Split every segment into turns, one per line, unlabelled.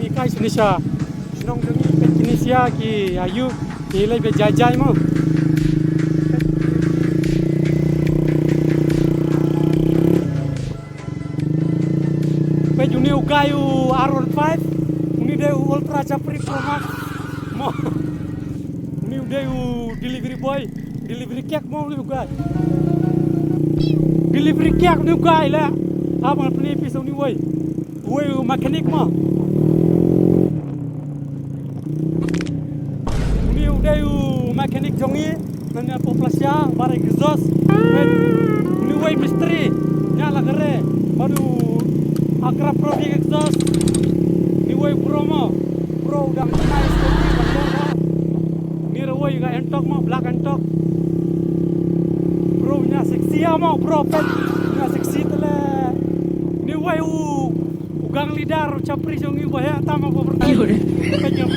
ini kai Indonesia senong demi Indonesia ki ayu nilai be jajai mau pe juni ukayu R15 ini deh ultra capri pro max mau ini udah delivery boy delivery cake mau juga delivery cake ni guy lah apa ni pisau ni woi mekanik mah ini udah mekanik jongi nanya populasi barang exhaust ini woi misteri nyala kere baru akrab pro di exhaust ini woi pro udah nice ini woi ga entok mah black entok bro nya seksi mau bro pet nya seksi tele ni wai ugang lidar capri jongi bahaya tama ko bertanya penyam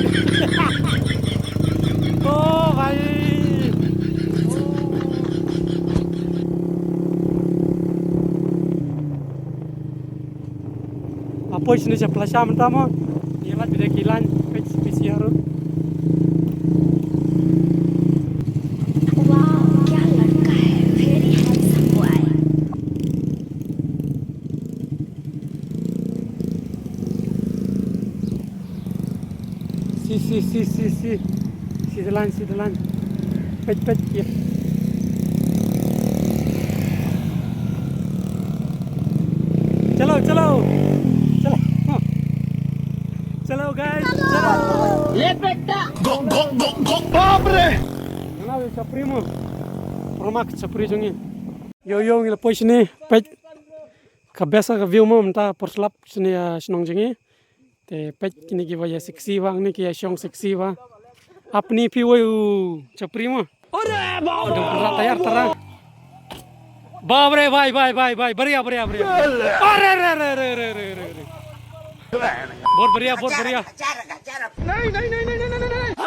oh hai apa sini siapa syam tama kilat beda kilan pet spesial si telan pet ya चलो guys चलो
ये बेटा
बाप रे ना वे चपरी मो promak Chapri jongi yo ngila pois ni pet kabesa ka view mo mta porslap sini snong jongi te pet kini ki waya seksi wang ni ki shong seksi wa apni pi wo chapri mo अरे बाप रे पूरा तैयार तरह बाप रे भाई बढ़िया अरे रे बहुत बढ़िया नहीं